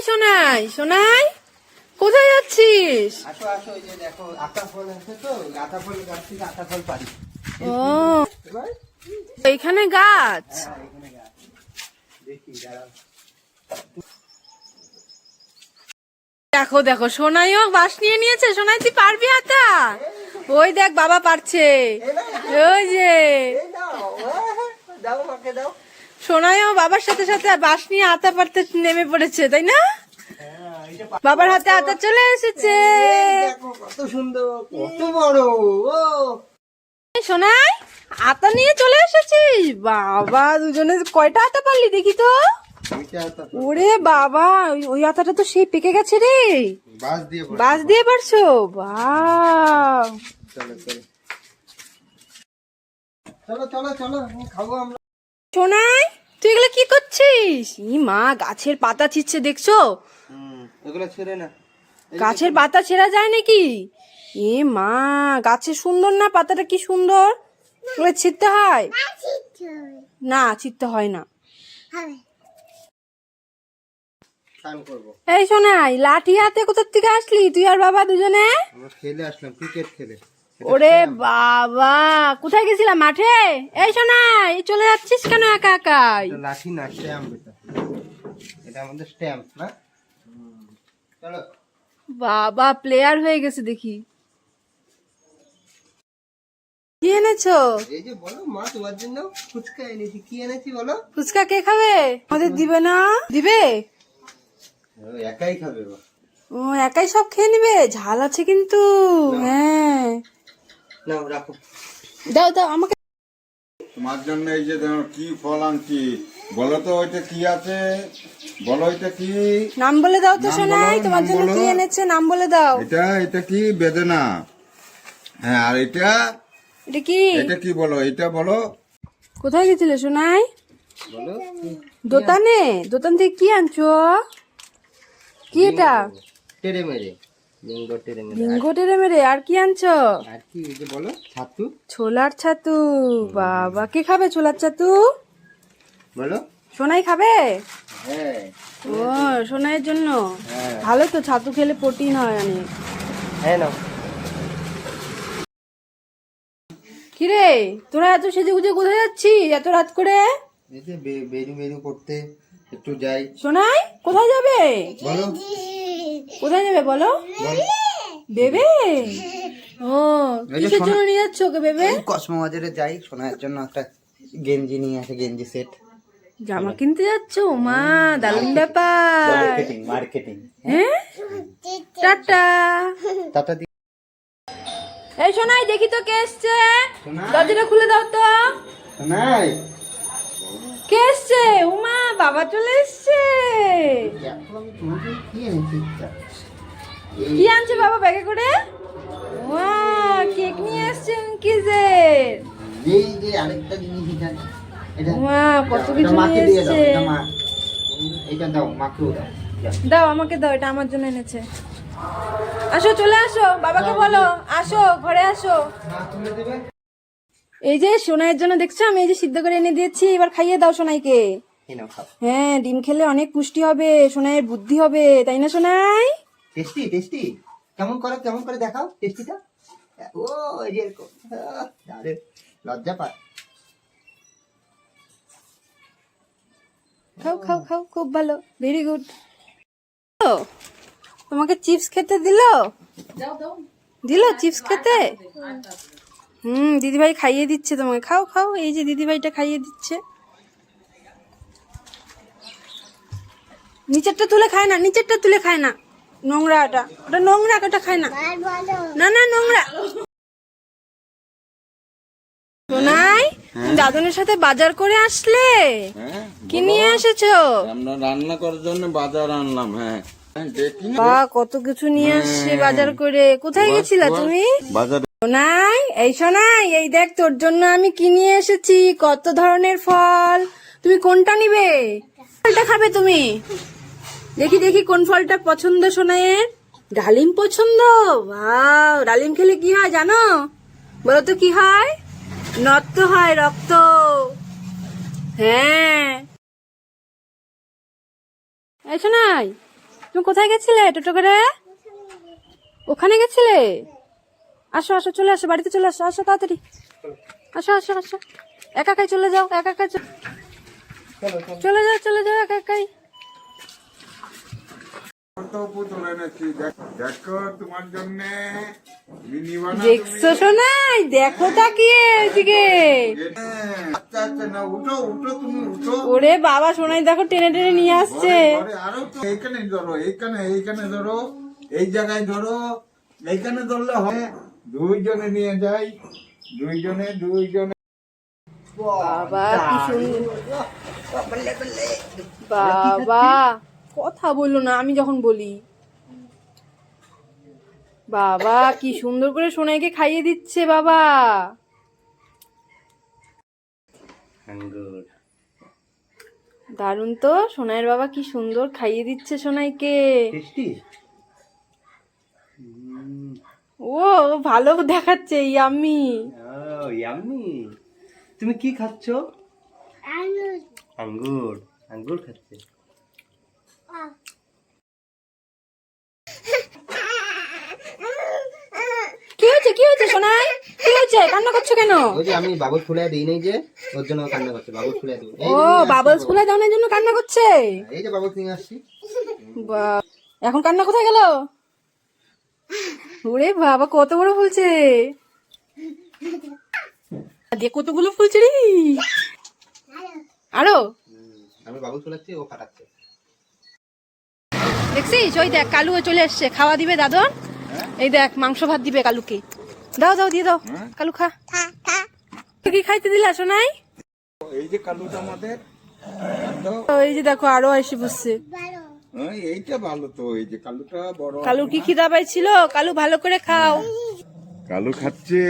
সোনাই, সোনাই কোথায় যাচ্ছিস? আসো আসো, এই যে দেখো আতা ফল আছে তো, আতা ফল গাছ থেকে আতা ফল পারি। ও এইখানে গাছ। এখানে গাছ দেখি, দাঁড়াও। দেখো দেখো সোনাইও বাঁশ নিয়ে নিয়েছে। সোনাই তুই পারবি আতা? ওই দেখ বাবা পারছে, ওই যে এই দাও, দাও আমাকে দাও। সোনাইও বাবার সাথে সাথে বাঁশ নিয়ে আতা পারতে নেমে পড়েছে, তাই না? বাবার হাতে আতা চলে এসেছে। দেখো কত সুন্দর, কত বড়। ও সোনাই আতা নিয়ে চলে এসেছিস? বাবা দুজনে কয়টা আতা পারলি দেখি তো। ওরে বাবা, ওই আতাটা তো সেই পেকে গেছে রে। বাঁশ দিয়ে পারছো? বাহ, চলো চলো চলো চলো চলো, খাবো আমরা। সোনাই তুই এগুলো কি করছিস? ই মা, গাছের পাতা ছিঁড়ছে দেখছো? এগুলো ছেড়ে না। গাছের পাতা ছেঁড়া যায় নাকি? এ মা, গাছে সুন্দর না, পাতাটা কি সুন্দর। এগুলো ছিঁড়তে হয় না? ছিঁড়তে হয় না। এই সোনাই, লাঠি হাতে কোথার থেকে আসলি তুই আর বাবা দুজনে? আমরা খেলে আসলাম, ক্রিকেট খেলে। ওরে বাবা, কোথায় গেছিলাম? মাঠে? এই সোনাই চলে যাচ্ছিস কেন একা একাই? এটা লাঠি না, স্ট্যাম্প। এটা আমাদের স্ট্যাম্প না। চলো। বাবা প্লেয়ার হয়ে গেছে দেখি। কি এনেছো? এই যে বলো, মা তোমার জন্য ফুচকা এনেছি। কি এনেছি বলো? ফুচকা কে খাবে? আমাদের দিবে না? দিবে? একাই খাবে। ও একাই সব খেয়ে নিবে? ঝাল আছে কিন্তু। হ্যাঁ নাও রাখো। দাও দাও আমাকে। তোমার জন্য এই যে দেখো কি ফল আনছি, বলো তো ওইটা কি আছে, বলো এটা কি। নাম বলে দাও তো নাম সোনাই, বলো, তোমার নাম জন্য বলো। কি এনেছে নাম বলে দাও। এটা কি বেদনা। হ্যাঁ, আর এটা এটা কি? এটা কি বলো, এটা বলো। কোথায় গেছিলে সোনাই? বলো। দোকানে? দোকান থেকে কি আনছো? কি এটা? টেরে মেরে, বিঙ্গো টেরে মেরে। বিঙ্গো টেরে মেরে। আর কি আনছো? আর কি এই যে বলো, ছাতু। ছোলার ছাতু। বাবা, কে খাবে ছোলার ছাতু? বলো। সোনাই খাবে? হ্যাঁ ও সোনাইয়ের জন্য। হ্যাঁ। ভালো তো, ছাতু খেলে প্রোটিন হয় অনেক। হ্যাঁ নাও। কিরে তোরা এত সেজে গুজে কোথায় যাচ্ছিস এত রাত করে? এই যে বেরু বেরু করতে একটু যাই। সোনাই কোথায় যাবে? বলো। কোথায় যাবে বলো? বেবে? ও কিসের জন্য নিয়ে যাচ্ছ ওকে বেবে? কসমো বাজারে যাই, সোনার জন্য একটা গেঞ্জি নিয়ে আসে, গেঞ্জি সেট। জামা কিনতে যাচ্ছ? মা দারুণ ব্যাপার। Marketing marketing. হ্যাঁ টাটা। টাটা দি। এই সোনাই দেখি তো কে এসছে। সোনাই। দরজাটা খুলে দাও তো। নাই কে এসছে? উমা বাবা চলে এসছে। কি এনেছি? কি আনছে বাবা ব্যাগে করে? ওয়া কেক নিয়ে এসছেন কিসের? এই যে আরেকটা জিনিস, এটা ওয়া কত এটা কিছু মাকে নিয়ে দিয়ে দাও, এসছে। এটা মা। এটা দাও, মাকেও দাও। যাও। দাও আমাকে দাও, এটা আমার জন্য এনেছে। আসো চলে আসো, বাবাকে বলো আসো ঘরে আসো। মা তুলে দেবে। এই যে সোনাইয়ের জন্য দেখছো আমি এই যে সিদ্ধ করে এনে দিয়েছি, এবার খাইয়ে দাও সোনাইকে। এই নাও খাও। হ্যাঁ ডিম খেলে অনেক পুষ্টি হবে, সোনাইয়ের বুদ্ধি হবে, তাই না সোনাই? Tasty tasty. কেমন করে দেখাও টেস্টিটা। ও এই যে এরকম। আরে লজ্জা পায়। খাও খাও খাও, খুব ভালো, ভেরি গুড। তোমাকে চিপস খেতে দিলো? দিলো চিপস খেতে? দিদিভাই খাইয়ে দিচ্ছে তোমাকে, খাও খাও, এই যে দিদিভাইটা খাইয়ে দিচ্ছে। নিচেরটা তুলে খায় না, নিচেরটা তুলে খায় না, নোংরাটা, ওটা নোংরা, ওটা খায় না। না না নোংরা। সোনাই দাদুনের সাথে বাজার করে আসলে? হ্যাঁ, কি নিয়ে এসেছো? আমরা রান্না করার জন্য বাজার আনলাম। হ্যাঁ, দেখি না বা কত কিছু নিয়ে আসছে বাজার করে। কোথায় গেছিলা তুমি? বাজারে। সোনাই এই সোনাই, এই দেখ তোর জন্য আমি কি নিয়ে এসেছি, কত ধরনের ফল। তুমি কোনটা নিবে? ফলটা খাবে তুমি? দেখি দেখি কোন ফলটা পছন্দ সোনাইয়ের। ডালিম পছন্দ? ওয়াও, ডালিম খেলে কি হয় জানো? বলো তো কি হয়? রক্ত হয়, রক্ত। হ্যাঁ এই সোনাই তুমি কোথায় গেছিলে টোটো করে? ওখানে গেছিলে? আসো আসো, চলে আসো, বাড়িতে চলে আসো, আসো তাড়াতাড়ি, আসো আসো আসো। একা একাই চলে যাও, একা একাই চলে যাও, চলে যাও একা একাই। তো পুতুল এনেছি, দেখো তোমার জন্য মিনি বানা। দেখছো শোনাই, দেখো তাকিয়ে ওইদিকে। আচ্ছা আচ্ছা, না উঠো উঠো, তুমি উঠো। ওরে বাবা, শোনাই দেখো টেনে টেনে নিয়ে আসছে। ঘরে আরো তো এইখানে ধরো, এইখানে ধরো, এই জায়গায় ধরো, এইখানে ধরলে হয়। দুইজনে নিয়ে যাই, দুইজনে। বাবা কি সুন্দর, বাবা কথা বললো না আমি যখন বলি। বাবা কি সুন্দর করে সোনাইকে খাইয়ে দিচ্ছে বাবা। আঙ্গুর। দারুণ তো, সোনাইয়ের বাবা কি সুন্দর খাইয়ে দিচ্ছে সোনাইকে। টেস্টি। ও ভালো দেখাচ্ছে, ইয়াম্মি। ইয়াম্মি। তুমি কি খাচ্ছ? আঙ্গুর। আঙ্গুর খাচ্ছে। কি হয়েছে, কি হয়েছে সোনাই, কি হয়েছে, কান্না করছো কেন? ওই যে আমি বাবুল ফুলে দিই নাই যে, ওর জন্য কান্না করছে। বাবুল ফুলে দিই। ও বাবলস ফুলে দেওয়ার জন্য কান্না করছে। এই যে বাবুল নিয়ে আসছি। এখন কান্না কোথায় গেল? ওরে বাবা কত বড় ফুলছে, দিয়ে কতগুলো ফুলছে রে। আরো আমি বাবুল ফুলাচ্ছি, ও ফাটাচ্ছে। দেখছিস, ওই দেখ কালু চলে এসছে, খাওয়া দিবে দাদন। এই দেখ মাংস ভাত দিবে কালুকে। দাও দাও, দিয়ে দাও, কালু খা। কি খাইতে দিলা সোনাই? এই যে কালুটা আমাদের, এই যে দেখো আরো এসে বসছে। এইটা ভালো তো, এই যে কালুটা বড়। কালুর কি খিদা পাইছিল? কালু ভালো করে খাও। কালু খাচ্ছে।